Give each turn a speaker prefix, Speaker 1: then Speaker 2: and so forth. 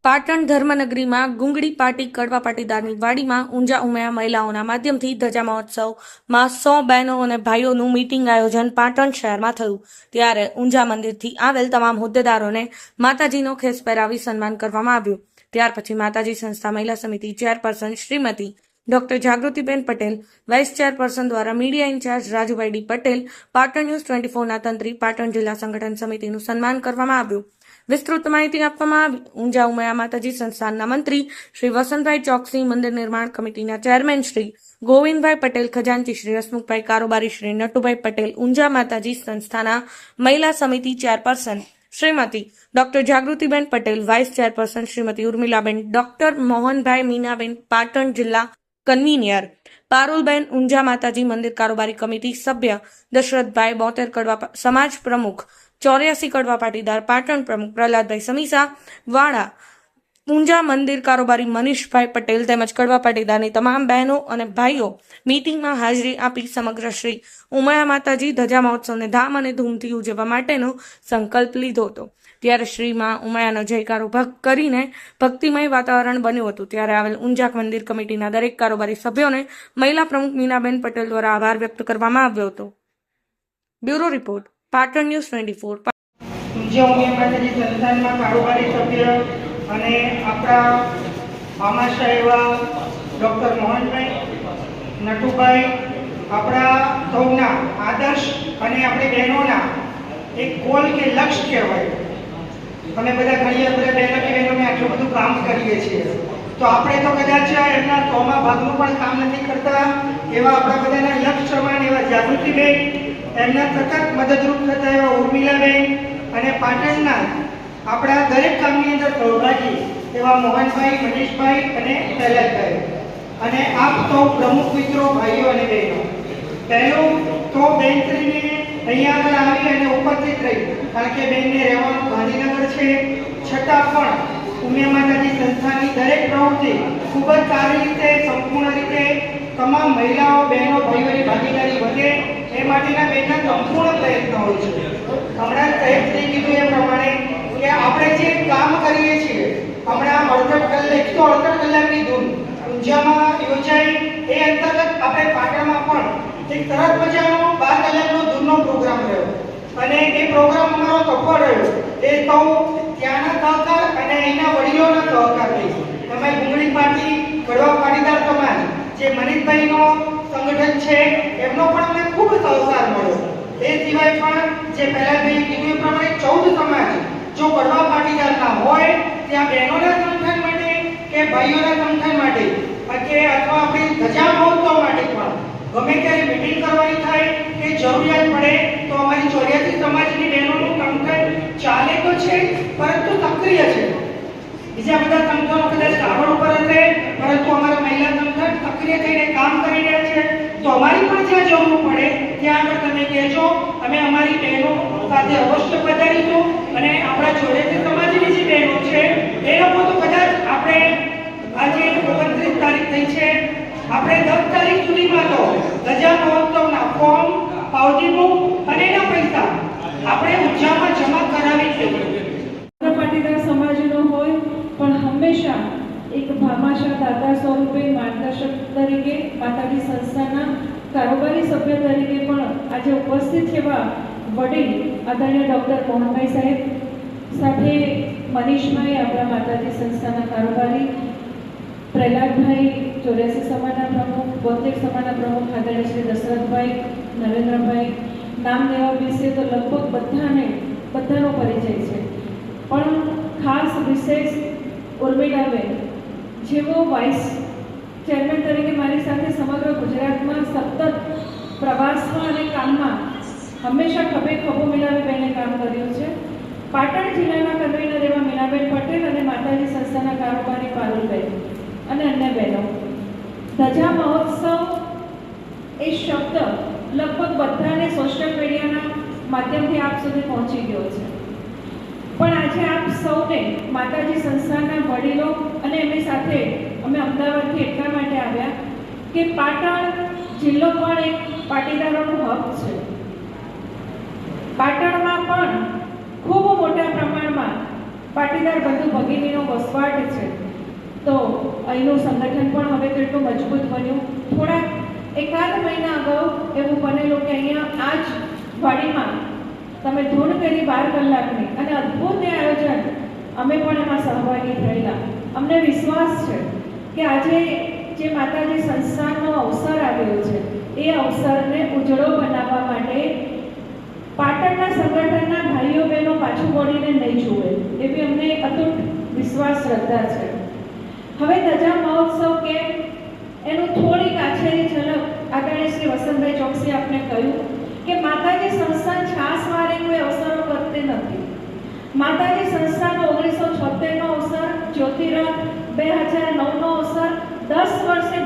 Speaker 1: પાટણ ધર્મનગરીમાં ગુંગળી પાટી કડવા પાટીદારની વાડીમાં ઊંઝા ઉમિયા મહિલાઓના માધ્યમથી ધજા મહોત્સવમાં 100 બહેનો અને ભાઈઓનું મીટિંગ આયોજન પાટણ શહેરમાં થયું. ત્યારે ઊંઝા મંદિરથી આવેલ તમામ હોદ્દેદારોને માતાજીનો ખેસ પહેરાવી સન્માન કરવામાં આવ્યું. ત્યાર પછી માતાજી સંસ્થા મહિલા સમિતિ chairperson Shrimati doctor Jagrutiben Patel, vice chairperson દ્વારા media in charge Rajubhai D Patel, Patan news 24ના તંત્રી, પાટણ જિલ્લા સંગઠન સમિતિનું સન્માન કરવામાં આવ્યું. વિસ્તૃત માહિતી આપવામાં આવી. ઊંઝા ઉમિયા માતાજી સંસ્થાનના મંત્રી શ્રી વસંતભાઈ ચોકસી, મંદિર નિર્માણ કમિટીના ચેરમેન શ્રી ગોવિંદભાઈ પટેલ, ખજાનચી શ્રી હસમુખભાઈ, કારોબારી શ્રી નટુભાઈ પટેલ, ઊંઝા માતાજી સંસ્થાના મહિલા સમિતિ chairperson Shrimati doctor Jagrutiben Patel, vice chairperson Shrimati ઉર્મિલાબેન, doctor Mohanbhai Minaben, Patan જિલ્લા કન્વીનર પારુલબેન, ઊંઝા માતાજી મંદિર કારોબારી કમિટી સભ્ય દશરથભાઈ, 72 કડવા સમાજ પ્રમુખ, 84 કડવા પાટીદાર પાટણ પ્રમુખ પ્રહલાદભાઈ સમીસા વાળા, ઊંઝા મંદિર કારોબારી મનીષભાઈ પટેલ તેમજ કડવા પાટીદારની તમામ બહેનો અને ભાઈઓ મીટિંગમાં હાજરી આપી સમગ્ર શ્રી ઉમિયા માતાજી ધજા મહોત્સવને ધામ અને ધૂમથી ઉજવવા માટેનો સંકલ્પ લીધો હતો. ત્યારે શ્રીમાં ઉમિયાનો જયકારો કરીને ભક્તિમય વાતાવરણ બન્યું હતું. ત્યારે આવેલ ઊંઝા મંદિર કમિટીના દરેક કારોબારી સભ્યોને મહિલા પ્રમુખ મીનાબેન પટેલ દ્વારા આભાર વ્યક્ત કરવામાં આવ્યો હતો. Bureau report, Patan news 24.
Speaker 2: Unjha Umiya માતાજી સંસ્થાનમાં કારોબારી સભ્ય અને આપણા મામાશા એવા ડૉક્ટર મોહનભાઈ, નટુભાઈ, આપણા સૌના આદર્શ અને આપણી બહેનોના એક ગોલ કે લક્ષ્ય કહેવાય. અમે બધા ઘણી બધા બહેનો અમે આટલું બધું કામ કરીએ છીએ, તો આપણે તો કદાચ એમના 100મા ભાગનું પણ કામ નથી કરતા. એવા આપણા બધાના લક્ષ્યમાન એવા જાગૃતિબેન, એમના સતત મદદરૂપ થતા એવા ઉર્મિલાબેન અને પાટણના આપણા દરેક કામની અંદર સહભાગી એવા મોહનભાઈ, મનીષભાઈ અને પ્રહલાદભાઈ અને આપ સૌ પ્રમુખ મિત્રો, ભાઈઓ અને બહેનો. પહેલું તો બેનશ્રીને અહીંયા આગળ આવી અને ઉપસ્થિત રહી, કારણ કે બેનને રહેવાનું ગાંધીનગર છે, છતાં પણ ઉમિયા માતાજી સંસ્થાની દરેક પ્રવૃત્તિ ખૂબ જ સારી રીતે, સંપૂર્ણ રીતે તમામ મહિલાઓ, બહેનો, ભાઈઓની ભાગીદારી વધે એ માટેના બેનના સંપૂર્ણ પ્રયત્ન હોય છે. હમણાં સાહેબશ્રી કીધું એ પ્રમાણે કે આપણે જે કામ કરીએ છીએ, હમણાં 168 કલાકની ધૂન ઊંઝામાં યોજાઈ, એ અંતર્ગત આપણે પાટણમાં પણ એક સરસ મજાનો 12 કલાકનો ધૂનનો પ્રોગ્રામ રહ્યો અને એ પ્રોગ્રામ અમારો સફળ રહ્યો. એ સૌ ત્યાંના સહકાર અને અહીંના વડીલોના સહકારથી તમે ગુંગળી પાટી કડવા પાટીદાર સમાજ જે મનીષભાઈનો સંગઠન છે એમનો પણ અમને ખૂબ સહકાર મળ્યો. એ સિવાય પણ જે પહેલાં કીધું એ પ્રમાણે 14 સમાજ જો કડવા પાટીદારના હોય, ત્યાં બહેનોના સંગઠન માટે કે ભાઈઓના સંગઠન માટે કે અથવા આપણી ધજા મહોત્સવ માટે પણ ગમે ત્યારે મીટિંગ કરવાની થાય કે જરૂરિયાત પડે તો અમારી 84 સમાજની બહેનોનું સંગઠન ચાલે તો છે, પરંતુ સક્રિય છે. બીજા બધા સંગઠનો કદાચ કાગળ ઉપર હશે, પરંતુ અમારા મહિલા સંગઠન સક્રિય થઈને કામ કરી રહ્યા છે. તો અમારી પણ જ્યાં જરૂર પડે ત્યાં આગળ તમે કહેજો, અમે અમારી બહેનો સાથે અવશ્ય પધારીશું. અને આપણા 84 સમાજની જે બહેનો છે એ લોકો તો કદાચ આપણે આજે 29 તારીખ થઈ છે, આપણે 10 તારીખ સુધીમાં તો ધજા મહોત્સવના ફોર્મ, પાવતી બુક અને એના પૈસા આપણે ઊંઝામાં જમા કરાવી છે.
Speaker 3: પાટીદાર સમાજનો હોય પણ હંમેશા એક ભામાશા દાતા સ્વરૂપે માર્ગદર્શક તરીકે માતાજી સંસ્થાના કારોબારી સભ્ય તરીકે પણ આજે ઉપસ્થિત એવા વડીલ આદરણીય ડૉક્ટર મોહનભાઈ સાહેબ સાથે મનીષભાઈ, આપણા માતાજી સંસ્થાના કારોબારી પ્રહલાદભાઈ, 84 સમાજના પ્રમુખ, 72 સમાજના પ્રમુખ આદરણીય શ્રી દશરથભાઈ, નરેન્દ્રભાઈ, નામ લેવા વિશે તો લગભગ બધાનો પરિચય છે. પણ ખાસ વિશેષ ઉર્મિલાબેન જેઓ વાઇસ ચેરમેન તરીકે મારી સાથે સમગ્ર ગુજરાતમાં સતત પ્રવાસમાં અને કામમાં હંમેશા ખભે ખભો મિલાવી બેને કામ કર્યું છે. પાટણ જિલ્લાના કન્વીનર એવા મીનાબેન પટેલ અને માતાજી સંસ્થાના કારોબારી પારુલબેન અને અન્ય બહેનો. ધજા મહોત્સવ એ શબ્દ લગભગ બધાને સોશિયલ મીડિયાના માધ્યમથી આપ સુધી પહોંચી ગયો છે. પણ આજે આપ સૌને માતાજી સંસ્થાના વડીલો અને એમની સાથે અમે અમદાવાદથી એટલા માટે આવ્યા કે પાટણ જિલ્લો પણ એક પાટીદારોનું હબ છે. પાટણમાં પણ ખૂબ મોટા પ્રમાણમાં પાટીદાર બંધુ ભગીનીનો વસવાટ છે. તો અહીંનું સંગઠન પણ હવે તો એટલું મજબૂત બન્યું. થોડાક એકાદ મહિના અગાઉ એવું બનેલું કે અહીંયા આ જ વાડીમાં તમે ધૂન કરી 12 કલાકની અને અદ્ભુત આયોજન અમે પણ એમાં સહભાગી થયેલા. અમને વિશ્વાસ છે કે આજે જે માતાજી સંસ્થાનનો અવસર આવ્યો છે એ અવસરને ઉજળો બનાવવા માટે પાટણના સંગઠનના ભાઈઓ બહેનો પાછું વળીને નહીં જુએ એવી અમને અતૂટ વિશ્વાસ શ્રદ્ધા છે. હવે ધજા મહોત્સવ કે એનું થોડીક આછેરી ઝલક આદરણીય શ્રી વસંતભાઈ ચોકસી આપને કહ્યું કે માતાજી સંસ્થાન છાસવારે કોઈ અવસરો કરતી નથી. માતાજી સંસ્થાનો 1976નો અવસર, જ્યોતિરથ 2009નો અવસર, 10 વર્ષે